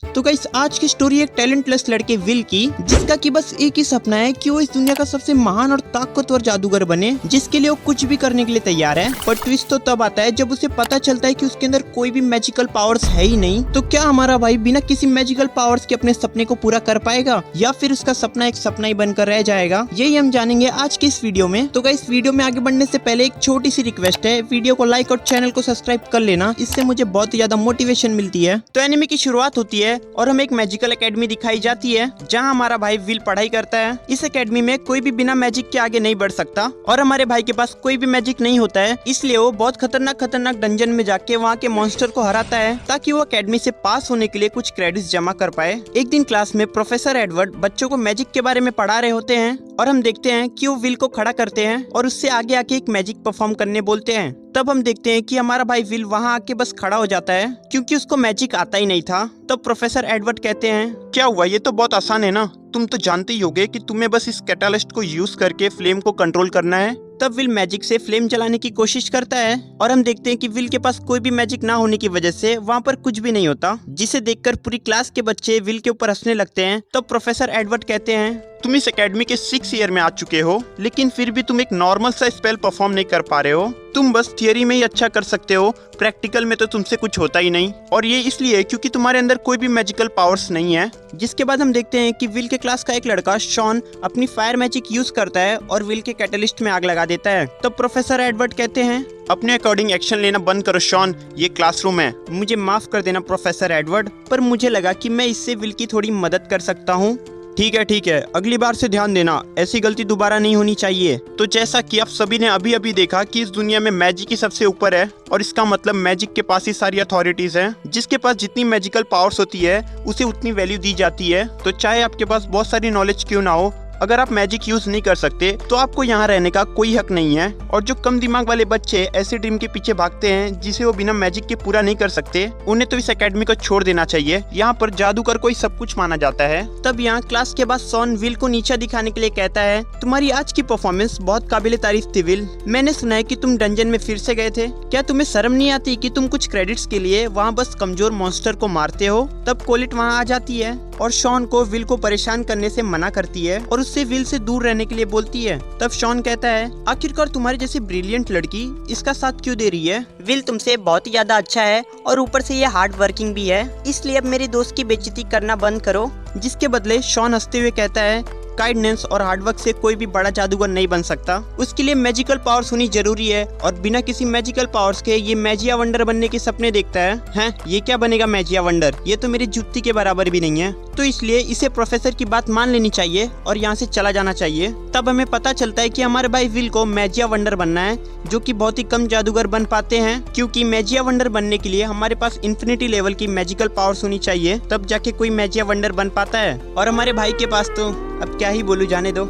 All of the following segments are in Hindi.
तो गाइस आज की स्टोरी एक टैलेंटलेस लड़के विल की, जिसका कि बस एक ही सपना है कि वो इस दुनिया का सबसे महान और ताकतवर जादूगर बने, जिसके लिए वो कुछ भी करने के लिए तैयार है। पर ट्विस्ट तो तब आता है जब उसे पता चलता है कि उसके अंदर कोई भी मैजिकल पावर्स है ही नहीं। तो क्या हमारा भाई बिना किसी मैजिकल पावर्स के अपने सपने को पूरा कर पाएगा या फिर उसका सपना एक सपना ही बनकर रह जाएगा, यही हम जानेंगे आज की इस वीडियो में। तो गाइस वीडियो में आगे बढ़ने से पहले एक छोटी सी रिक्वेस्ट है, वीडियो को लाइक और चैनल को सब्सक्राइब कर लेना, इससे मुझे बहुत ही ज्यादा मोटिवेशन मिलती है। तो एनिमे की शुरुआत होती है और हमें एक मैजिकल एकेडमी दिखाई जाती है जहां हमारा भाई विल पढ़ाई करता है। इस एकेडमी में कोई भी बिना मैजिक के आगे नहीं बढ़ सकता और हमारे भाई के पास कोई भी मैजिक नहीं होता है, इसलिए वो बहुत खतरनाक डंजन में जाके वहाँ के मॉन्स्टर को हराता है ताकि वो एकेडमी से पास होने के लिए कुछ क्रेडिट्स जमा कर पाए। एक दिन क्लास में प्रोफेसर एडवर्ड बच्चों को मैजिक के बारे में पढ़ा रहे होते हैं और हम देखते हैं कि वो विल को खड़ा करते हैं और उससे आगे आके एक मैजिक परफॉर्म करने बोलते हैं। तब हम देखते हैं कि हमारा भाई विल वहां आके बस खड़ा हो जाता है क्योंकि उसको मैजिक आता ही नहीं था। तब प्रोफेसर एडवर्ड कहते हैं, क्या हुआ, ये तो बहुत आसान है ना, तुम तो जानते ही होगे कि तुम्हें बस इस कैटालिस्ट को यूज करके फ्लेम को कंट्रोल करना है। तब विल मैजिक से फ्लेम जलाने की कोशिश करता है और हम देखते हैं कि विल के पास कोई भी मैजिक ना होने की वजह से वहाँ पर कुछ भी नहीं होता, जिसे देखकर पूरी क्लास के बच्चे विल के ऊपर हंसने लगते हैं। तब प्रोफेसर एडवर्ड कहते हैं, तुम इस एकेडमी के 6th ईयर में आ चुके हो, लेकिन फिर भी तुम एक नॉर्मल सा स्पेल परफॉर्म नहीं कर पा रहे हो। तुम बस थियरी में ही अच्छा कर सकते हो, प्रैक्टिकल में तो तुमसे कुछ होता ही नहीं, और ये इसलिए क्योंकि तुम्हारे अंदर कोई भी मैजिकल पावर्स नहीं है। जिसके बाद हम देखते हैं कि विल के क्लास का एक लड़का शॉन अपनी फायर मैजिक यूज करता है और विल के कैटलिस्ट में आग लगा देता है। तब प्रोफेसर एडवर्ड कहते हैं, अपने अकॉर्डिंग एक्शन लेना बंद करो शॉन, ये क्लासरूम है। मुझे माफ कर देना प्रोफेसर एडवर्ड, पर मुझे लगा कि मैं इससे विल की थोड़ी मदद कर सकता हूँ। ठीक है, अगली बार से ध्यान देना, ऐसी गलती दोबारा नहीं होनी चाहिए। तो जैसा कि आप सभी ने अभी अभी देखा कि इस दुनिया में मैजिक ही सबसे ऊपर है, और इसका मतलब मैजिक के पास ही सारी अथॉरिटीज हैं। जिसके पास जितनी मैजिकल पावर्स होती है उसे उतनी वैल्यू दी जाती है। तो चाहे आपके पास बहुत सारी नॉलेज क्यों ना हो, अगर आप मैजिक यूज नहीं कर सकते तो आपको यहाँ रहने का कोई हक नहीं है। और जो कम दिमाग वाले बच्चे ऐसे ड्रीम के पीछे भागते हैं जिसे वो बिना मैजिक के पूरा नहीं कर सकते, उन्हें तो इस एकेडमी को छोड़ देना चाहिए। यहाँ पर जादूगर को ही सब कुछ माना जाता है। तब यहाँ क्लास के बाद शॉन विल को नीचा दिखाने के लिए कहता है, तुम्हारी आज की परफॉर्मेंस बहुत काबिले तारीफ थी विल। मैंने सुना है कि तुम डंजन में फिर से गए थे, क्या तुम्हें शर्म नहीं आती कि तुम कुछ क्रेडिट्स के लिए वहाँ बस कमजोर मॉन्स्टर को मारते हो। तब कोलेट वहाँ आ जाती है और शॉन को विल को परेशान करने से मना करती है और उससे विल से दूर रहने के लिए बोलती है। तब शॉन कहता है, आखिरकार तुम्हारे जैसी ब्रिलियंट लड़की इसका साथ क्यों दे रही है। विल तुमसे बहुत ही ज्यादा अच्छा है और ऊपर से ये हार्ड वर्किंग भी है, इसलिए अब मेरे दोस्त की बेइज्जती करना बंद करो। जिसके बदले शॉन हंसते हुए कहता है, काइंडनेस और हार्डवर्क से कोई भी बड़ा जादूगर नहीं बन सकता, उसके लिए मैजिकल पावर्स होनी जरूरी है, और बिना किसी मैजिकल पावर्स के ये मैजिया वंडर बनने के सपने देखता है। ये क्या बनेगा मैजिया वंडर, ये तो मेरी जुत्ती के बराबर भी नहीं है। तो इसलिए इसे प्रोफेसर की बात मान लेनी चाहिए और यहाँ से चला जाना चाहिए। तब हमें पता चलता है कि हमारे भाई विल को मैजिया वंडर बनना है, जो कि बहुत ही कम जादूगर बन पाते हैं, क्योंकि मैजिया वंडर बनने के लिए हमारे पास इन्फिनिटी लेवल की मैजिकल पावर्स होनी चाहिए, तब जाके कोई मैजिया वंडर बन पाता है। और हमारे भाई के पास तो अब क्या ही बोलूं, जाने दो।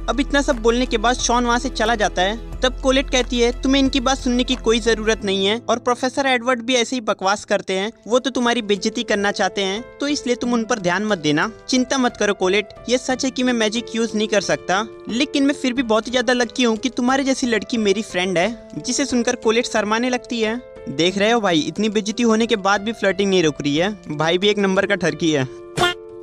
अब इतना सब बोलने के बाद शॉन वहाँ से चला जाता है। तब कोलेट कहती है, तुम्हें इनकी बात सुनने की कोई जरूरत नहीं है, और प्रोफेसर एडवर्ड भी ऐसे ही बकवास करते हैं, वो तो तुम्हारी बेइज्जती करना चाहते हैं, तो इसलिए तुम उन पर ध्यान मत देना। चिंता मत करो कोलेट, ये सच है कि मैं मैजिक यूज नहीं कर सकता, लेकिन मैं फिर भी बहुत ही ज्यादा लकी हूँ कि तुम्हारे जैसी लड़की मेरी फ्रेंड है। जिसे सुनकर कोलेट शर्माने लगती है। देख रहे हो भाई, इतनी बेइज्जती होने के बाद भी फ्लर्टिंग नहीं रुक रही है, भाई भी एक नंबर का ठरकी है।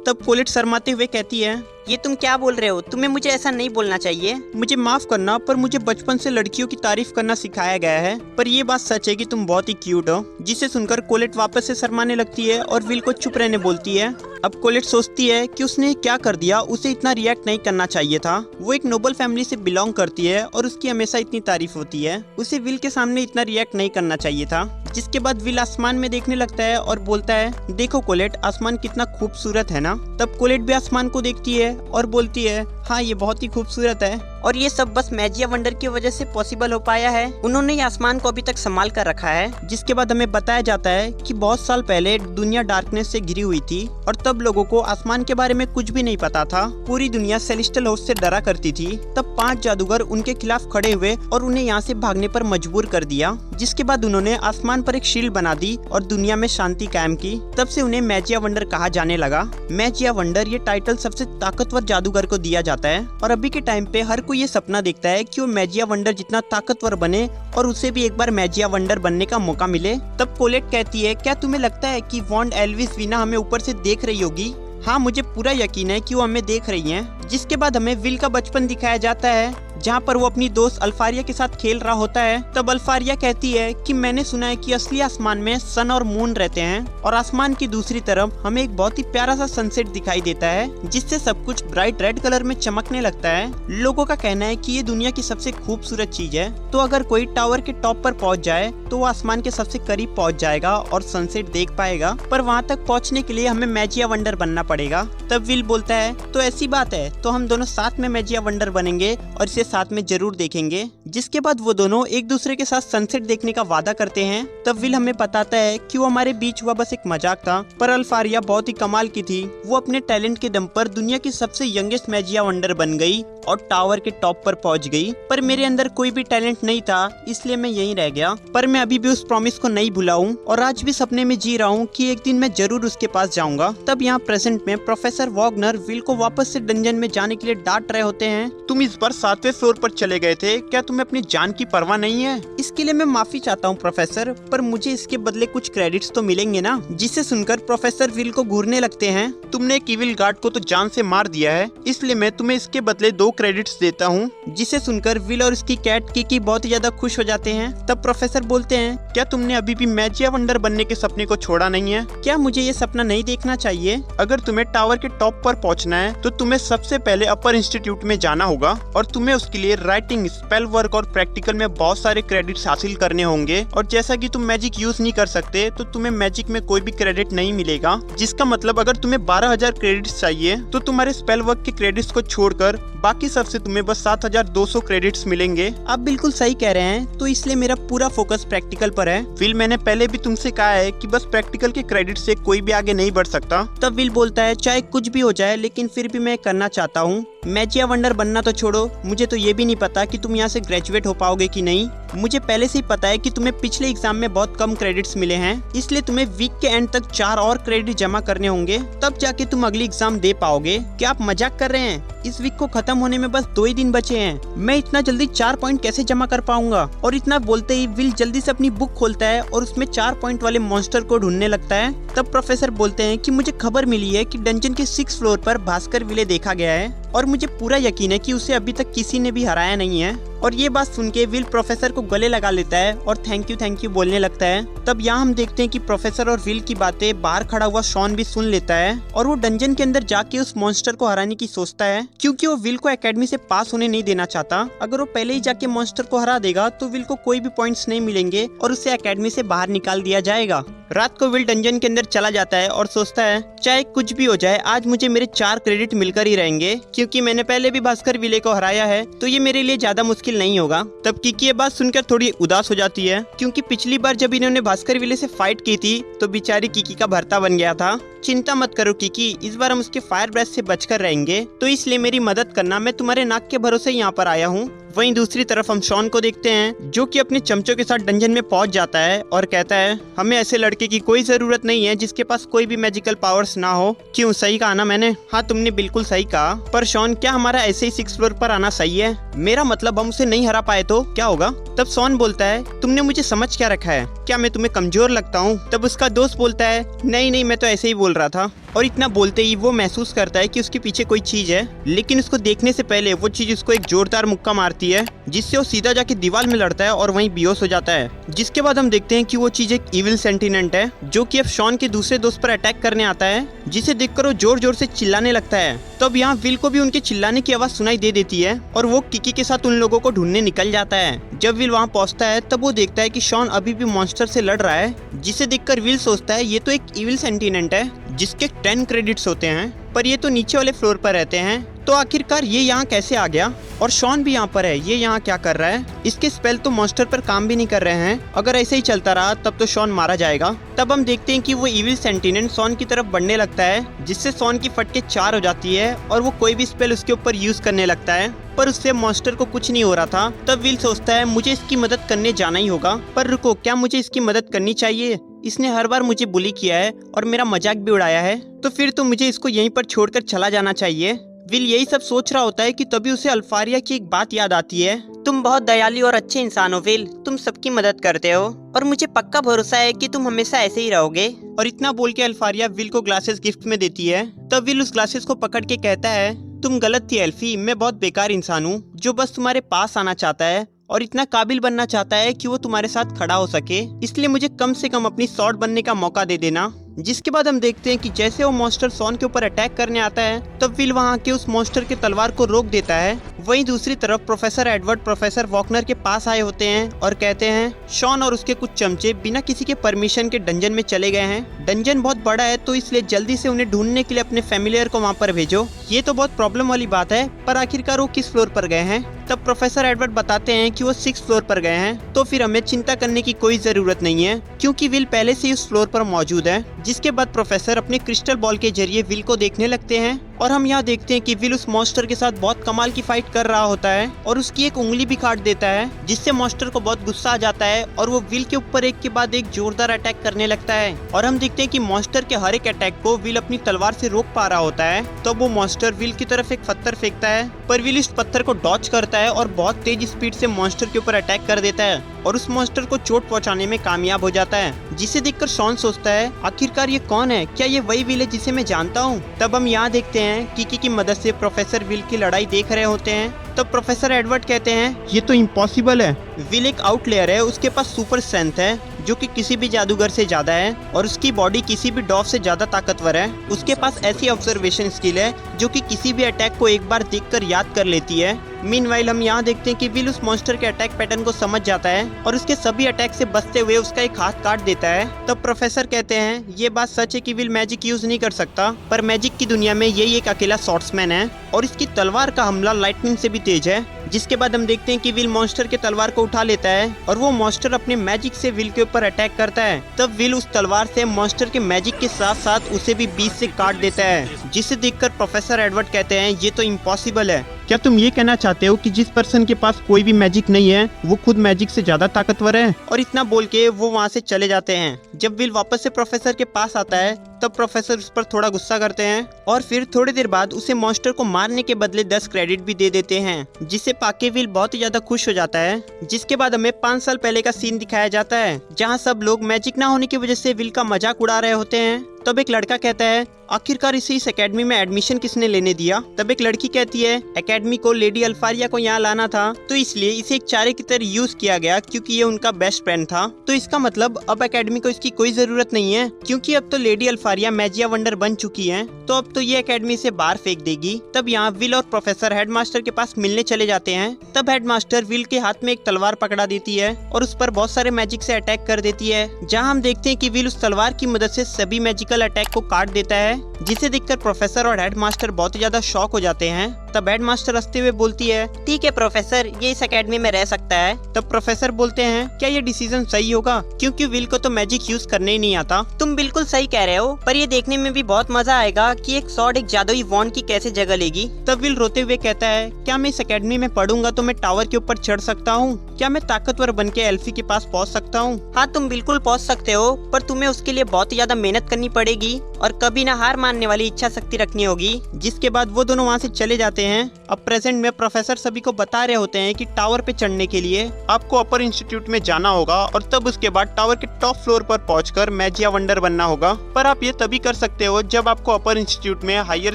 तब कोलेट शर्माते हुए कहती है, ये तुम क्या बोल रहे हो, तुम्हें मुझे ऐसा नहीं बोलना चाहिए। मुझे माफ करना, पर मुझे बचपन से लड़कियों की तारीफ करना सिखाया गया है, पर ये बात सच है कि तुम बहुत ही क्यूट हो। जिसे सुनकर कोलेट वापस से शर्माने लगती है और विल को चुप रहने बोलती है। अब कोलेट सोचती है कि उसने क्या कर दिया, उसे इतना रिएक्ट नहीं करना चाहिए था। वो एक नोबल फैमिली से बिलोंग करती है और उसकी हमेशा इतनी तारीफ होती है, उसे विल के सामने इतना रिएक्ट नहीं करना चाहिए था। जिसके बाद विल आसमान में देखने लगता है और बोलता है, देखो कोलेट, आसमान कितना खूबसूरत है ना। तब कोलेट भी आसमान को देखती है और बोलती है, हाँ ये बहुत ही खूबसूरत है, और ये सब बस मैजिया वंडर की वजह से पॉसिबल हो पाया है, उन्होंने ये आसमान को अभी तक संभाल कर रखा है। जिसके बाद हमें बताया जाता है कि बहुत साल पहले दुनिया डार्कनेस से घिरी हुई थी और तब लोगों को आसमान के बारे में कुछ भी नहीं पता था, पूरी दुनिया सेलेस्टियल होस्ट से डरा करती थी। तब 5 जादूगर उनके खिलाफ खड़े हुए और उन्हें यहाँ से भागने पर मजबूर कर दिया। जिसके बाद उन्होंने आसमान आसमान पर एक शील्ड बना दी और दुनिया में शांति कायम की। तब से उन्हें मैजिया वंडर कहा जाने लगा। मैजिया वंडर ये टाइटल सबसे ताकतवर जादूगर को दिया जाता है और अभी के टाइम पे हर कोई ये सपना देखता है कि वो मैजिया वंडर जितना ताकतवर बने और उसे भी एक बार मैजिया वंडर बनने का मौका मिले। तब कोलेट कहती है, क्या तुम्हें लगता है कि वॉन्ड एल्विस वीना हमें ऊपर से देख रही होगी? हाँ, मुझे पूरा यकीन है कि वो हमें देख रही हैं। जिसके बाद हमें विल का बचपन दिखाया जाता है जहाँ पर वो अपनी दोस्त अल्फारिया के साथ खेल रहा होता है। तब अल्फारिया कहती है कि मैंने सुना है कि असली आसमान में सन और मून रहते हैं और आसमान की दूसरी तरफ हमें एक बहुत ही प्यारा सा सनसेट दिखाई देता है जिससे सब कुछ ब्राइट रेड कलर में चमकने लगता है। लोगों का कहना है कि ये दुनिया की सबसे खूबसूरत चीज है, तो अगर कोई टावर के टॉप पर पहुंच जाए तो वो आसमान के सबसे करीब पहुंच जाएगा और सनसेट देख पाएगा, पर वहाँ तक पहुँचने के लिए हमें मैजिया वंडर बनना पड़ेगा। तब विल बोलता है, तो ऐसी बात है तो हम दोनों साथ में मैजिया वंडर बनेंगे और इसे साथ में जरूर देखेंगे। जिसके बाद वो दोनों एक दूसरे के साथ सनसेट देखने का वादा करते हैं। तब विल हमें बताता है कि वो हमारे बीच हुआ बस एक मजाक था, पर अल्फारिया बहुत ही कमाल की थी। वो अपने टैलेंट के दम पर दुनिया की सबसे यंगेस्ट मैजिया वंडर बन गई और टावर के टॉप पर पहुंच गई। पर मेरे अंदर कोई भी टैलेंट नहीं था, इसलिए मैं यहीं रह गया। पर मैं अभी भी उस प्रॉमिस को नहीं भूला हूँ और आज भी सपने में जी रहा हूँ कि एक दिन मैं जरूर उसके पास जाऊंगा। तब यहाँ प्रेजेंट में प्रोफेसर वॉगनर विल को वापस से डंजन में जाने के लिए डांट रहे होते हैं। तुम इस बार 7वें फ्लोर पर चले गए थे, क्या तुम्हें अपनी जान की परवाह नहीं है? इसके लिए मैं माफी चाहता हूँ प्रोफेसर, पर मुझे इसके बदले कुछ क्रेडिट्स तो मिलेंगे ना। जिसे सुनकर प्रोफेसर विल को घूरने लगते हैं। तुमने एक इविल गार्ड को तो जान से मार दिया है, इसलिए मैं तुम्हें इसके बदले 2 क्रेडिट्स देता हूँ। जिसे सुनकर विल और उसकी कैट किकी बहुत ही ज्यादा खुश हो जाते हैं। तब प्रोफेसर बोलते हैं, क्या तुमने अभी भी मैजिया वंडर बनने के सपने को छोड़ा नहीं है? क्या मुझे ये सपना नहीं देखना चाहिए? अगर तुम्हें टावर के टॉप पर पहुंचना है तो तुम्हें सबसे पहले अपर इंस्टीट्यूट में जाना होगा और तुम्हें उसके लिए राइटिंग, स्पेल वर्क और प्रैक्टिकल में बहुत सारे क्रेडिट्स हासिल करने होंगे। और जैसा कि तुम मैजिक यूज नहीं कर सकते तो तुम्हें मैजिक में कोई भी क्रेडिट नहीं मिलेगा। जिसका मतलब अगर तुम्हें 12,000 क्रेडिट्स चाहिए तो तुम्हारे स्पेल वर्क के क्रेडिट्स को छोड़कर बाकी सबसे तुम्हें बस 7,200 क्रेडिट्स मिलेंगे। आप बिल्कुल सही कह रहे हैं, तो इसलिए मेरा पूरा फोकस प्रैक्टिकल पर है। विल, मैंने पहले भी तुमसे कहा है कि बस प्रैक्टिकल के क्रेडिट से कोई भी आगे नहीं बढ़ सकता। तब विल बोलता है, चाहे कुछ भी हो जाए लेकिन फिर भी मैं करना चाहता हूँ। मैजिया वंडर बनना तो छोड़ो, मुझे तो ये भी नहीं पता कि तुम यहाँ से ग्रेजुएट हो पाओगे कि नहीं। मुझे पहले से ही पता है कि तुम्हें पिछले एग्जाम में बहुत कम क्रेडिट्स मिले हैं, इसलिए तुम्हें वीक के एंड तक 4 और क्रेडिट जमा करने होंगे, तब जाके तुम अगली एग्जाम दे पाओगे। क्या आप मजाक कर रहे हैं? इस वीक को खत्म होने में बस 2 ही दिन बचे हैं, मैं इतना जल्दी 4 पॉइंट कैसे जमा कर पाऊंगा? और इतना बोलते ही विल जल्दी से अपनी बुक खोलता है और उसमें 4 पॉइंट वाले मॉन्स्टर को ढूंढने लगता है। तब प्रोफेसर बोलते हैं कि मुझे खबर मिली है कि डंजन के 6th फ्लोर पर भास्कर विले देखा गया है और मुझे पूरा यकीन है कि उसे अभी तक किसी ने भी हराया नहीं है। और ये बात सुन के विल प्रोफेसर को गले लगा लेता है और थैंक यू बोलने लगता है। तब यहाँ हम देखते हैं कि प्रोफेसर और विल की बातें बाहर खड़ा हुआ शॉन भी सुन लेता है और वो डंजन के अंदर जाके उस मॉन्स्टर को हराने की सोचता है, क्योंकि वो विल को एकेडमी से पास होने नहीं देना चाहता। अगर वो पहले ही जाके मॉन्स्टर को हरा देगा तो विल को कोई भी पॉइंट्स नहीं मिलेंगे और उसे एकेडमी से बाहर निकाल दिया जाएगा। रात को विल डंजन के अंदर चला जाता है और सोचता है, चाहे कुछ भी हो जाए आज मुझे मेरे 4 क्रेडिट मिलकर ही रहेंगे, क्योंकि मैंने पहले भी भास्कर विले को हराया है तो ये मेरे लिए ज्यादा मुश्किल नहीं होगा। तब किकी ये बात सुनकर थोड़ी उदास हो जाती है, क्योंकि पिछली बार जब इन्होंने भास्कर विले से फाइट की थी तो बेचारी किकी का भर्ता बन गया था। चिंता मत करो किकी, इस बार हम उसके फायर ब्रेथ से बचकर रहेंगे, तो इसलिए मेरी मदद करना, मैं तुम्हारे नाक के भरोसे यहाँ पर आया हूँ। वहीं दूसरी तरफ हम शॉन को देखते हैं जो कि अपने चमचों के साथ डंजन में पहुंच जाता है और कहता है, हमें ऐसे लड़के की कोई जरूरत नहीं है जिसके पास कोई भी मैजिकल पावर्स ना हो। क्यों, सही कहा ना मैंने? हाँ, तुमने बिल्कुल सही कहा। पर शॉन, क्या हमारा ऐसे ही 6th फ्लोर पर आना सही है? मेरा मतलब हम उसे नहीं हरा पाए तो क्या होगा? तब शॉन बोलता है, तुमने मुझे समझ क्या रखा है? क्या मैं तुम्हें कमजोर लगता हूँ? तब उसका दोस्त बोलता है, नहीं मैं तो ऐसे ही बोल रहा था। और इतना बोलते ही वो महसूस करता है कि उसके पीछे कोई चीज है, लेकिन उसको देखने से पहले वो चीज उसको एक जोरदार मुक्का मारती है जिससे वो सीधा जाके दीवार में लड़ता है और वहीं बेहोश हो जाता है। जिसके बाद हम देखते हैं कि वो चीज एक इविल सेंटिनेंट है जो कि अब शॉन के दूसरे दोस्त पर अटैक करने आता है, जिसे देखकर वो जोर जोर से चिल्लाने लगता है। तब यहाँ विल को भी उनके चिल्लाने की आवाज सुनाई दे देती है और वो किकी के साथ उन लोगों को ढूंढने निकल जाता है। जब विल वहाँ पहुँचता है तब वो देखता है कि शॉन अभी भी मॉन्स्टर से लड़ रहा है, जिसे देखकर विल सोचता है ये तो एक इविल सेंटिनेंट है जिसके 10 क्रेडिट्स होते हैं, पर ये तो नीचे वाले फ्लोर पर रहते हैं। तो आखिरकार ये यहाँ कैसे आ गया? और शॉन भी यहाँ पर है, ये यहाँ क्या कर रहा है? इसके स्पेल तो मॉन्स्टर पर काम भी नहीं कर रहे हैं। अगर ऐसे ही चलता रहा तब तो शॉन मारा जाएगा। तब हम देखते हैं कि वो इविल सेंटिनेंट शॉन की तरफ बढ़ने लगता है, जिससे शॉन की फटके 4 हो जाती है और वो कोई भी स्पेल उसके ऊपर यूज करने लगता है, पर उससे मॉन्स्टर को कुछ नहीं हो रहा था। तब विल सोचता है मुझे इसकी मदद करने जाना ही होगा। पर रुको, क्या मुझे इसकी मदद करनी चाहिए? इसने हर बार मुझे बुली किया है और मेरा मजाक भी उड़ाया है, तो फिर तो मुझे इसको यहीं पर छोड़कर चला जाना चाहिए। विल यही सब सोच रहा होता है कि तभी उसे अल्फारिया की एक बात याद आती है। तुम बहुत दयालु और अच्छे इंसान हो विल, तुम सबकी मदद करते हो और मुझे पक्का भरोसा है कि तुम हमेशा ऐसे ही रहोगे। और इतना बोल के अल्फारिया विल को ग्लासेस गिफ्ट में देती है। तब विल उस ग्लासेस को पकड़ के कहता है, तुम गलत थी एल्फी, मैं बहुत बेकार इंसान हूँ जो बस तुम्हारे पास आना चाहता है और इतना काबिल बनना चाहता है कि वो तुम्हारे साथ खड़ा हो सके। इसलिए मुझे कम से कम अपनी स्वॉर्ड बनने का मौका दे देना। जिसके बाद हम देखते हैं कि जैसे वो मॉन्स्टर शॉन के ऊपर अटैक करने आता है, तब विल वहाँ के उस मॉन्स्टर के तलवार को रोक देता है। वहीं दूसरी तरफ प्रोफेसर एडवर्ड प्रोफेसर वॉकनर के पास आए होते हैं और कहते हैं शॉन और उसके कुछ चमचे बिना किसी के परमिशन के डंजन में चले गए हैं। डंजन बहुत बड़ा है, तो इसलिए जल्दी से उन्हें ढूंढने के लिए अपने फैमिलियर को वहाँ पर भेजो। ये तो बहुत प्रॉब्लम वाली बात है, पर आखिरकार वो किस फ्लोर पर गए हैं? तब प्रोफेसर एडवर्ड बताते हैं कि वो 6th फ्लोर पर गए हैं। तो फिर हमें चिंता करने की कोई जरूरत नहीं है, क्योंकि विल पहले से ही उस फ्लोर पर मौजूद है। जिसके बाद प्रोफेसर अपने क्रिस्टल बॉल के जरिए विल को देखने लगते हैं और हम यहाँ देखते हैं कि विल उस मॉन्स्टर के साथ बहुत कमाल की फाइट कर रहा होता है और उसकी एक उंगली भी काट देता है, जिससे मॉन्स्टर को बहुत गुस्सा आ जाता है और वो विल के ऊपर एक के बाद एक जोरदार अटैक करने लगता है। और हम देखते हैं कि मॉन्स्टर के हर एक अटैक को विल अपनी तलवार से रोक पा रहा होता है। तब वो मॉन्स्टर विल की तरफ एक पत्थर फेंकता है, पर विल इस पत्थर को डॉच करता है और बहुत तेज स्पीड से मॉन्स्टर के ऊपर अटैक कर देता है और उस मॉन्स्टर को चोट पहुंचाने में कामयाब हो जाता है। जिसे देखकर शॉन सोचता है आखिरकार ये कौन है? क्या ये वही विल है जिसे मैं जानता हूँ? तब हम यहाँ देखते हैं किकी की मदद से प्रोफेसर विल की लड़ाई देख रहे होते हैं। तब प्रोफेसर एडवर्ड कहते हैं ये तो इम्पॉसिबल है। विल एक आउटलेयर है, उसके पास सुपर स्ट्रेंथ है जो कि किसी भी जादूगर से ज्यादा है और उसकी बॉडी किसी भी डॉग से ज्यादा ताकतवर है। उसके पास ऐसी ऑब्जर्वेशन स्किल है जो कि किसी भी अटैक को एक बार देखकर याद कर लेती है। मीनवाइल हम यहाँ देखते हैं कि विल उस मॉन्स्टर के अटैक पैटर्न को समझ जाता है और उसके सभी अटैक से बचते हुए उसका एक हाथ काट देता है। तब प्रोफेसर कहते हैं ये बात सच है कि विल मैजिक यूज नहीं कर सकता, पर मैजिक की दुनिया में यही एक अकेला स्वॉर्ड्समैन है और इसकी तलवार का हमला लाइटनिंग से भी तेज है। जिसके बाद हम देखते हैं कि विल मॉन्स्टर के तलवार को उठा लेता है और वो मॉन्स्टर अपने मैजिक से विल के ऊपर अटैक करता है। तब विल उस तलवार से मॉन्स्टर के मैजिक के साथ साथ उसे भी बीच से काट देता है, जिसे देखकर प्रोफेसर एडवर्ड कहते हैं ये तो इम्पॉसिबल है। क्या तुम ये कहना चाहते हो कि जिस पर्सन के पास कोई भी मैजिक नहीं है वो खुद मैजिक से ज्यादा ताकतवर है? और इतना बोल के वो वहाँ से चले जाते हैं। जब विल वापस से प्रोफेसर के पास आता है तब प्रोफेसर उस पर थोड़ा गुस्सा करते हैं और फिर थोड़ी देर बाद उसे मॉन्स्टर को मारने के बदले 10 क्रेडिट भी दे देते हैं, जिसे पाके विल बहुत ही ज्यादा खुश हो जाता है। जिसके बाद हमें 5 साल पहले का सीन दिखाया जाता है जहाँ सब लोग मैजिक ना होने की वजह से विल का मजाक उड़ा रहे होते हैं। तब एक लड़का कहता है आखिरकार इसे इस एकेडमी में एडमिशन किसने लेने दिया? तब एक लड़की कहती है एकेडमी को लेडी अल्फारिया को यहाँ लाना था, तो इसलिए इसे एक चारे की तरह यूज किया गया क्योंकि ये उनका बेस्ट फ्रेंड था। तो इसका मतलब अब एकेडमी को इसकी कोई जरूरत नहीं है, क्योंकि अब तो लेडी अल्फारिया मैजिया वंडर बन चुकी है, तो अब तो ये एकेडमी से बाहर फेंक देगी। तब यहाँ विल और प्रोफेसर हेडमास्टर के पास मिलने चले जाते हैं। तब हेडमास्टर विल के हाथ में एक तलवार पकड़ा देती है और उस पर बहुत सारे मैजिक से अटैक कर देती है, जहाँ हम देखते हैं कि विल उस तलवार की मदद से सभी मैजिकल अटैक को काट देता है, जिसे देखकर प्रोफेसर और हेडमास्टर बहुत ज्यादा शॉक हो जाते हैं। तब हेडमास्टर हंसते हुए बोलती है ठीक है प्रोफेसर, ये इस एकेडमी में रह सकता है। तब प्रोफेसर बोलते हैं क्या ये डिसीजन सही होगा, क्योंकि विल को तो मैजिक यूज करने ही नहीं आता। तुम बिल्कुल सही कह रहे हो, पर ये देखने में भी बहुत मजा आएगा कि एक स्वॉर्ड एक जादुई वॉन्ड की कैसे जगह लेगी। तब विल रोते हुए कहता है क्या मैं इस एकेडमी में पढ़ूंगा तो मैं टावर के ऊपर चढ़ सकता हूँ? क्या मैं ताकतवर बन के एल्फी के पास पहुँच सकता हूँ? हाँ तुम बिल्कुल पहुँच सकते हो, पर तुम्हें उसके लिए बहुत ही ज्यादा मेहनत करनी पड़ेगी और कभी ना हार मानने वाली इच्छा शक्ति रखनी होगी। जिसके बाद वो दोनों वहाँ से चले जाते हैं। अब प्रेजेंट में प्रोफेसर सभी को बता रहे होते हैं कि टावर पे चढ़ने के लिए आपको अपर इंस्टीट्यूट में जाना होगा और तब उसके बाद टावर के टॉप फ्लोर पर पहुंचकर मैजिया वंडर बनना होगा। पर आप ये तभी कर सकते हो जब आपको अपर इंस्टीट्यूट में हायर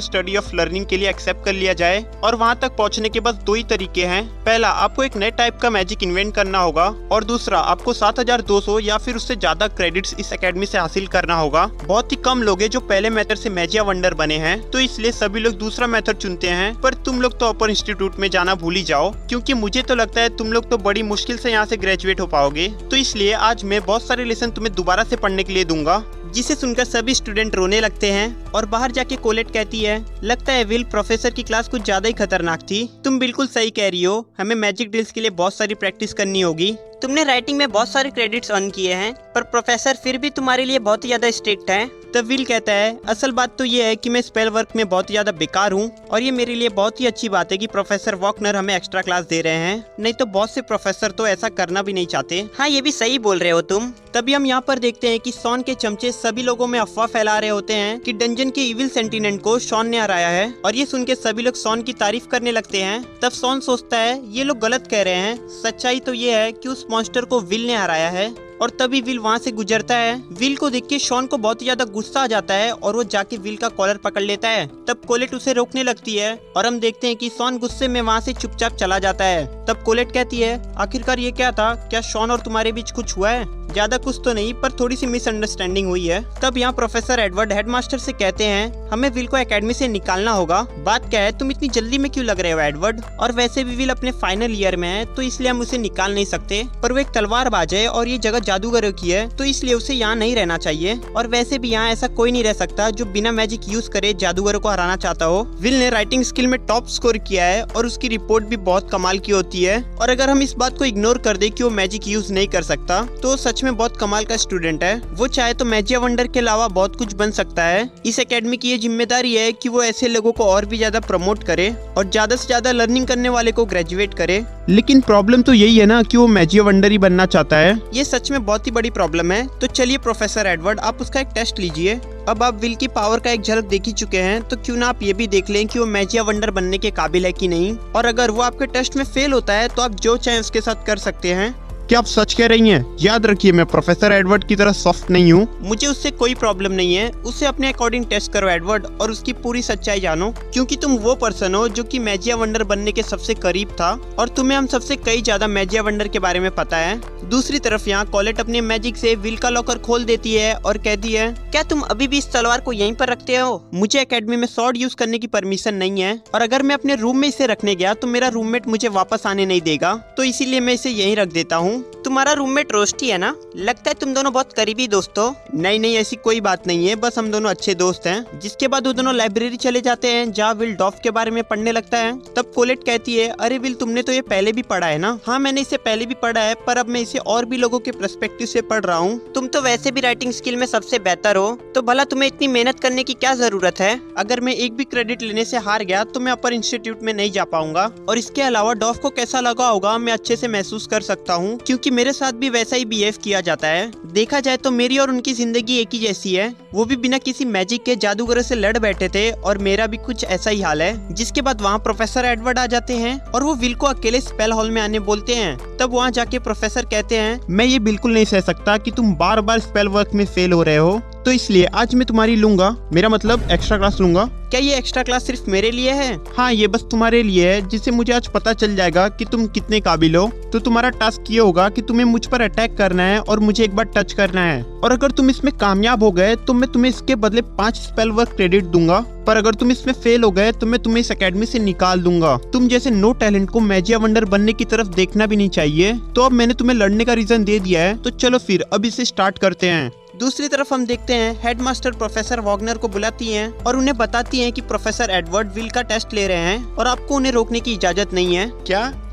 स्टडी ऑफ लर्निंग के लिए एक्सेप्ट कर लिया जाए। और वहाँ तक पहुँचने के बस 2 ही तरीके हैं। पहला, आपको एक नए टाइप का मैजिक इन्वेंट करना होगा और दूसरा, आपको 7200 या फिर उससे ज्यादा क्रेडिट्स इस एकेडमी से हासिल करना होगा। बहुत ही कम लोग हैं जो पहले मेथड से मैजिया वंडर बने हैं, तो इसलिए सभी लोग दूसरा मेथड चुनते हैं। पर तुम लोग तो अपर इंस्टीट्यूट में जाना भूल ही जाओ, क्योंकि मुझे तो लगता है तुम लोग तो बड़ी मुश्किल से यहाँ से ग्रेजुएट हो पाओगे। तो इसलिए आज मैं बहुत सारे लेसन तुम्हें दोबारा से पढ़ने के लिए दूंगा। जिसे सुनकर सभी स्टूडेंट रोने लगते हैं और बाहर जाके कोलेट कहती है, लगता है विल प्रोफेसर की क्लास कुछ ज्यादा ही खतरनाक थी। तुम बिल्कुल सही कह रही हो, हमें मैजिक ड्रिल्स के लिए बहुत सारी प्रैक्टिस करनी होगी। तुमने राइटिंग में बहुत सारे क्रेडिट्स अर्न किए हैं, पर प्रोफेसर फिर भी तुम्हारे लिए बहुत ही ज्यादा स्ट्रिक्ट है। तब विल कहता है, असल बात तो ये है कि मैं स्पेल वर्क में बहुत ही ज्यादा बेकार हूँ और ये मेरे लिए बहुत ही अच्छी बात है कि प्रोफेसर वॉकनर हमें एक्स्ट्रा क्लास दे रहे हैं, नहीं तो बहुत से प्रोफेसर तो ऐसा करना भी नहीं चाहते। हाँ, ये भी सही बोल रहे हो तुम। तभी हम यहाँ पर देखते हैं कि शॉन के चमचे सभी लोगों में अफवाह फैला रहे होते हैं कि डंजन के इविल सेंटिनेंट को शॉन ने हराया है, और ये सुन के सभी लोग शॉन की तारीफ करने लगते हैं। तब शॉन सोचता है ये लोग गलत कह रहे हैं, सच्चाई तो ये है कि उस मॉन्स्टर को विल ने हराया है। और तभी विल वहाँ से गुजरता है। विल को देख के शॉन को बहुत ही ज्यादा गुस्सा आ जाता है और वो जाके विल का कॉलर पकड़ लेता है। तब कोलेट उसे रोकने लगती है और हम देखते हैं कि शॉन गुस्से में वहाँ से चुपचाप चला जाता है। तब कोलेट कहती है, आखिरकार ये क्या था, क्या शॉन और तुम्हारे बीच कुछ हुआ है? ज्यादा कुछ तो नहीं, पर थोड़ी सी मिसअंडरस्टैंडिंग हुई है। तब यहाँ प्रोफेसर एडवर्ड हेडमास्टर से कहते हैं, हमें विल को एकेडमी से निकालना होगा। बात क्या है, तुम इतनी जल्दी में क्यों लग रहे हो एडवर्ड? और वैसे भी विल अपने फाइनल ईयर में है, तो इसलिए हम उसे निकाल नहीं सकते। पर वो एक तलवारबाज है और ये जगह जादूगरों की है, तो इसलिए उसे यहाँ नहीं रहना चाहिए। और वैसे भी यहाँ ऐसा कोई नहीं रह सकता जो बिना मैजिक यूज करे जादूगरों को हराना चाहता हो। विल ने राइटिंग स्किल में टॉप स्कोर किया है और उसकी रिपोर्ट भी बहुत कमाल की होती है। और अगर हम इस बात को इग्नोर कर दे कि वो मैजिक यूज नहीं कर सकता, तो सच में बहुत कमाल का स्टूडेंट है। वो चाहे तो मैजिया वंडर के अलावा बहुत कुछ बन सकता है। इस एकेडमी की ये जिम्मेदारी है कि वो ऐसे लोगों को और भी ज्यादा प्रमोट करे और ज्यादा से ज्यादा लर्निंग करने वाले को ग्रेजुएट करे। लेकिन प्रॉब्लम तो यही है ना कि वो मैजिया वंडर ही बनना चाहता है। ये सच में बहुत ही बड़ी प्रॉब्लम है। तो चलिए प्रोफेसर एडवर्ड, आप उसका एक टेस्ट लीजिए। अब आप विल की पावर का एक झलक देख ही चुके हैं, तो क्यों ना आप ये भी देख लें कि वो मैजिया वंडर बनने के काबिल है कि नहीं। और अगर वो आपके टेस्ट में फेल होता है तो आप जो चाहें उसके साथ कर सकते हैं। क्या आप सच कह रही हैं? याद रखिए, मैं प्रोफेसर एडवर्ड की तरह सॉफ्ट नहीं हूँ। मुझे उससे कोई प्रॉब्लम नहीं है, उसे अपने अकॉर्डिंग टेस्ट करो एडवर्ड और उसकी पूरी सच्चाई जानो, क्योंकि तुम वो पर्सन हो जो कि मैजिया वंडर बनने के सबसे करीब था और तुम्हें हम सबसे कई ज्यादा मैजिया वंडर के बारे में पता है। दूसरी तरफ यहाँ कोलेट अपने मैजिक से विल का लॉकर खोल देती है और कहती है, क्या तुम अभी भी इस तलवार को यहीं पर रखते हो? मुझे एकेडमी में स्वॉर्ड यूज करने की परमिशन नहीं है, और अगर मैं अपने रूम में इसे रखने गया तो मेरा रूममेट मुझे वापस आने नहीं देगा, तो इसीलिए मैं इसे यहीं रख देता हूँ। तुम्हारा रूममेट रोस्टी है ना? लगता है तुम दोनों बहुत करीबी दोस्त हो। नहीं नहीं, ऐसी कोई बात नहीं है, बस हम दोनों अच्छे दोस्त हैं। जिसके बाद वो दोनों लाइब्रेरी चले जाते हैं जहाँ विल डॉफ के बारे में पढ़ने लगता है। तब कोलेट कहती है, अरे विल, तुमने तो ये पहले भी पढ़ा है ना? हाँ, मैंने इसे पहले भी पढ़ा है, पर अब मैं इसे और भी लोगों के पर्सपेक्टिव से पढ़ रहा हूँ। तुम तो वैसे भी राइटिंग स्किल में सबसे बेहतर हो, तो भला तुम्हें इतनी मेहनत करने की क्या जरूरत है? अगर मैं एक भी क्रेडिट लेने से हार गया तो मैं अपर इंस्टीट्यूट में नहीं जा पाऊंगा। और इसके अलावा डॉफ को कैसा लगा होगा मैं अच्छे से महसूस कर सकता हूँ, क्योंकि मेरे साथ भी वैसा ही बिहेव किया जाता है। देखा जाए तो मेरी और उनकी जिंदगी एक ही जैसी है। वो भी बिना किसी मैजिक के जादूगरों से लड़ बैठे थे और मेरा भी कुछ ऐसा ही हाल है। जिसके बाद वहाँ प्रोफेसर एडवर्ड आ जाते हैं और वो विल को अकेले स्पेल हॉल में आने बोलते हैं। तब वहाँ जाके प्रोफेसर कहते हैं, मैं ये बिल्कुल नहीं सह सकता कि तुम बार बार स्पेल वर्क में फेल हो रहे हो, तो इसलिए आज मैं तुम्हारी लूंगा, मेरा मतलब एक्स्ट्रा क्लास लूंगा। क्या ये एक्स्ट्रा क्लास सिर्फ मेरे लिए है? हाँ, ये बस तुम्हारे लिए है, जिससे मुझे आज पता चल जाएगा कि तुम कितने काबिल हो। तो तुम्हारा टास्क ये होगा कि तुम्हें मुझ पर अटैक करना है और मुझे एक बार टच करना है, और अगर तुम इसमें कामयाब हो गए तो मैं तुम्हें इसके बदले 5 स्पेल वर्क क्रेडिट दूंगा, पर अगर तुम इसमें फेल हो गए तो मैं तुम्हें इस एकेडमी से निकाल दूंगा। तुम जैसे नो टैलेंट को मैजिया वंडर बनने की तरफ देखना भी नहीं चाहिए। तो अब मैंने तुम्हें लड़ने का रीजन दे दिया है, तो चलो फिर अब इसे स्टार्ट करते हैं। दूसरी तरफ हम देखते हैं हेडमास्टर प्रोफेसर वॉगनर को बुलाती हैं और उन्हें बताती हैं कि प्रोफेसर एडवर्ड विल का टेस्ट ले रहे हैं और आपको उन्हें रोकने की इजाजत नहीं है।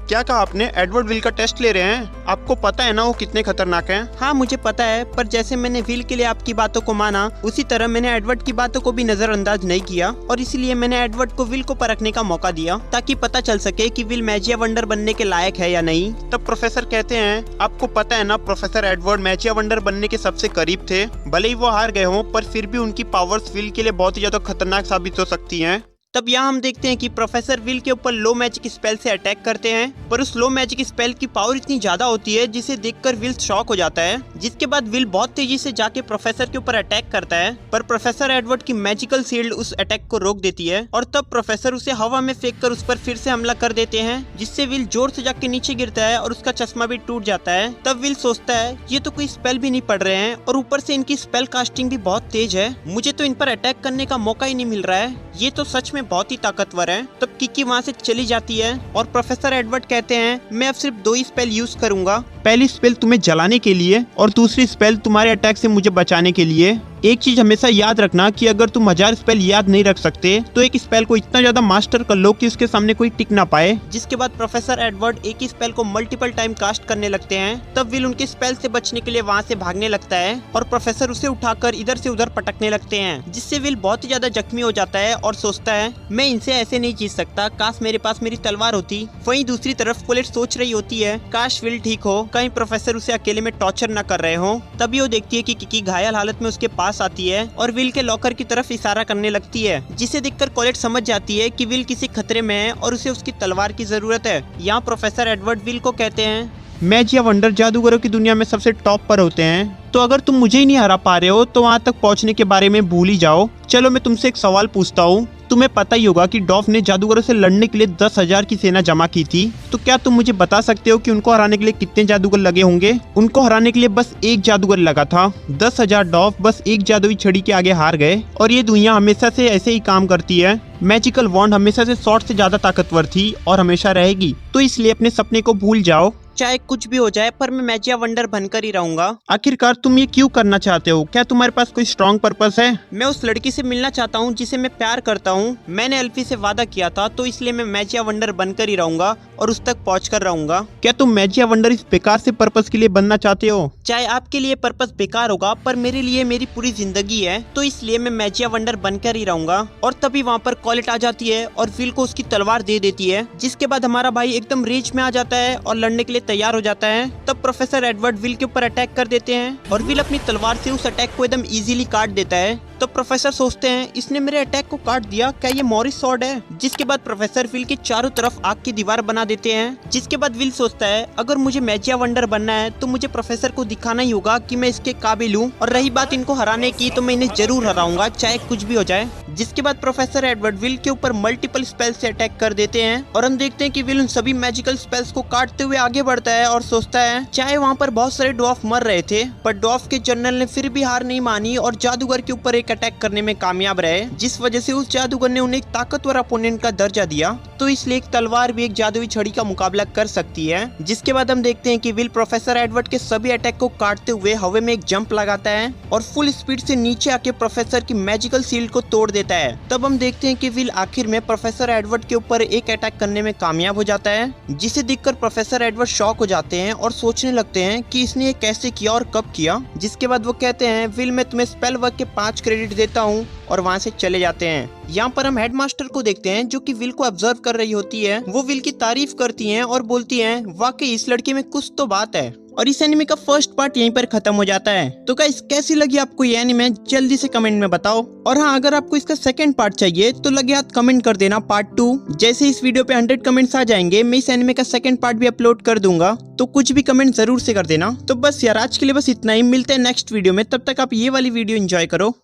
क्या कहा आपने? एडवर्ड विल का टेस्ट ले रहे हैं? आपको पता है ना वो कितने खतरनाक हैं? हाँ, मुझे पता है, पर जैसे मैंने विल के लिए आपकी बातों को माना, उसी तरह मैंने एडवर्ड की बातों को भी नजरअंदाज नहीं किया, और इसीलिए मैंने एडवर्ड को विल को परखने का मौका दिया ताकि पता चल सके कि विल मैजिया वंडर बनने के लायक है या नहीं। तब प्रोफेसर कहते हैं, आपको पता है ना, प्रोफेसर एडवर्ड मैजिया वंडर बनने के सबसे करीब थे। भले ही वो हार गए हों, पर फिर भी उनकी पावर्स विल के लिए बहुत ही ज्यादा खतरनाक साबित हो सकती हैं। तब यहाँ हम देखते हैं कि प्रोफेसर विल के ऊपर लो मैजिक स्पेल से अटैक करते हैं, पर उस लो मैजिक स्पेल की पावर इतनी ज्यादा होती है जिसे देखकर विल शॉक हो जाता है। जिसके बाद विल बहुत तेजी से जाके प्रोफेसर के ऊपर अटैक करता है, पर प्रोफेसर एडवर्ड की मैजिकल शील्ड उस अटैक को रोक देती है, और तब प्रोफेसर उसे हवा में फेंक कर उस पर फिर से हमला कर देते हैं, जिससे विल जोर से जाके नीचे गिरता है और उसका चश्मा भी टूट जाता है। तब विल सोचता है, ये तो कोई स्पेल भी नहीं पढ़ रहे हैं और ऊपर से इनकी स्पेल कास्टिंग भी बहुत तेज है, मुझे तो इन पर अटैक करने का मौका ही नहीं मिल रहा है, ये तो सच में बहुत ही ताकतवर है। तब किकी वहाँ से चली जाती है और प्रोफेसर एडवर्ड कहते हैं, मैं अब सिर्फ 2 ही स्पेल यूज करूंगा। पहली स्पेल तुम्हें जलाने के लिए और दूसरी स्पेल तुम्हारे अटैक से मुझे बचाने के लिए। एक चीज हमेशा याद रखना कि अगर तुम 1000 स्पेल याद नहीं रख सकते तो एक स्पेल को इतना ज्यादा मास्टर कर लो कि उसके सामने कोई टिक ना पाए। जिसके बाद प्रोफेसर एडवर्ड एक ही स्पेल को मल्टीपल टाइम कास्ट करने लगते हैं। तब विल उनके स्पेल से बचने के लिए वहाँ से भागने लगता है और प्रोफेसर उसे उठाकर इधर से उधर पटकने लगते हैं, जिससे विल बहुत ही ज्यादा जख्मी हो जाता है और सोचता है मैं इनसे ऐसे नहीं जीत सकता, काश मेरे पास मेरी तलवार होती। वहीं दूसरी तरफ कोलेट सोच रही होती है काश विल ठीक हो, कहीं प्रोफेसर उसे अकेले में टॉर्चर न कर रहे हो। तभी वो देखती है कि किकी घायल हालत में उसके पास आती है और विल के लॉकर की तरफ इशारा करने लगती है, जिसे देखकर कोलेट समझ जाती है कि विल किसी खतरे में है और उसे उसकी तलवार की जरूरत है। यहाँ प्रोफेसर एडवर्ड विल को कहते हैं मैजिया वंडर जादूगरों की दुनिया में सबसे टॉप पर होते हैं, तो अगर तुम मुझे ही नहीं हरा पा रहे हो तो वहाँ तक पहुँचने के बारे में भूल ही जाओ। चलो मैं तुमसे एक सवाल पूछता हूँ। तुम्हें पता ही होगा कि डॉफ ने जादूगरों से लड़ने के लिए 10,000 की सेना जमा की थी, तो क्या तुम मुझे बता सकते हो कि उनको हराने के लिए कितने जादूगर लगे होंगे? उनको हराने के लिए बस एक जादूगर लगा था। 10,000 डॉफ बस एक जादुई छड़ी के आगे हार गए। और ये दुनिया हमेशा से ऐसे ही काम करती है। मैजिकल वॉन्ड हमेशा से स्वॉर्ड से ज्यादा ताकतवर थी और हमेशा रहेगी, तो इसलिए अपने सपने को भूल जाओ। चाहे कुछ भी हो जाए पर मैं मैजिया वंडर बनकर ही रहूंगा। आखिरकार तुम ये क्यों करना चाहते हो? क्या तुम्हारे पास कोई स्ट्रॉन्ग पर्पस है? मैं उस लड़की से मिलना चाहता हूँ जिसे मैं प्यार करता हूँ। मैंने एल्फी से वादा किया था, तो इसलिए मैं मैजिया वंडर बनकर ही रहूंगा और उस तक पहुँच रहूंगा। क्या तुम मैजिया वंडर इस बेकार से पर्पस के लिए बनना चाहते हो? चाहे आपके लिए पर्पस बेकार होगा पर मेरे लिए मेरी पूरी जिंदगी है, तो इसलिए मैं मैजिया वंडर बनकर ही रहूंगा। और तभी वहाँ पर कोलेट आ जाती है और विल को उसकी तलवार दे देती है, जिसके बाद हमारा भाई एकदम रेज में आ जाता है और लड़ने के लिए तैयार हो जाता है। तब प्रोफेसर एडवर्ड विल के ऊपर अटैक कर देते हैं और विल अपनी तलवार से उस अटैक को एकदम इजीली काट देता है। तो प्रोफेसर सोचते हैं इसने मेरे अटैक को काट दिया, क्या ये मॉरिस स्वॉर्ड है? जिसके बाद प्रोफेसर विल के चारों तरफ आग की दीवार बना देते हैं। जिसके बाद विल सोचता है अगर मुझे मैजिया वंडर बनना है तो मुझे प्रोफेसर को दिखाना ही होगा कि मैं इसके काबिल हूँ, और रही बात इनको हराने की तो मैं इन्हें जरूर हराऊंगा चाहे कुछ भी हो जाए। जिसके बाद प्रोफेसर एडवर्ड विल के ऊपर मल्टीपल स्पेल से अटैक कर देते हैं और हम देखते हैं कि विल उन सभी मैजिकल स्पेल्स को काटते हुए आगे बढ़ता है और सोचता है चाहे वहाँ पर बहुत सारे डॉफ मर रहे थे पर डॉफ के जनरल ने फिर भी हार नहीं मानी और जादूगर के ऊपर एक अटैक करने में कामयाब रहे, जिस वजह से उस जादूगर ने उन्हें एक ताकतवर अपोनेंट का दर्जा दिया। तो इसलिए एक तलवार भी एक जादुई छड़ी का मुकाबला कर सकती है। जिसके बाद हम देखते हैं कि विल प्रोफेसर एडवर्ड के सभी अटैक को काटते हुए हवा में एक जंप लगाता है और फुल स्पीड से नीचे आके प्रोफेसर की मैजिकल शील्ड को तोड़ देता है। तब हम देखते हैं कि विल आखिर में प्रोफेसर एडवर्ड के ऊपर एक अटैक करने में कामयाब हो जाता है, जिसे देखकर प्रोफेसर एडवर्ड शॉक हो जाते हैं और सोचने लगते हैं कि इसने ये कैसे किया और कब किया। जिसके बाद वो कहते हैं विल मैं तुम्हें स्पेल वर्क के 5 क्रेडिट देता हूँ, और वहाँ से चले जाते हैं। यहाँ पर हम हेडमास्टर को देखते हैं जो कि विल को ऑब्जर्व कर रही होती है। वो विल की तारीफ करती हैं और बोलती हैं वाकई इस लड़के में कुछ तो बात है। और इस एनिमे का फर्स्ट पार्ट यहीं पर खत्म हो जाता है। तो गाइस कैसी लगी आपको ये एनिमे जल्दी से कमेंट में बताओ। और हाँ, अगर आपको इसका सेकंड पार्ट चाहिए तो लगे हाथ कमेंट कर देना पार्ट 2। जैसे इस वीडियो पे 100 कमेंट्स आ जाएंगे मैं इस एनिमे का सेकंड पार्ट भी अपलोड कर दूंगा, तो कुछ भी कमेंट जरूर से कर देना। तो बस यार आज के लिए बस इतना ही, मिलते हैं नेक्स्ट वीडियो में, तब तक आप ये वाली वीडियो एंजॉय करो।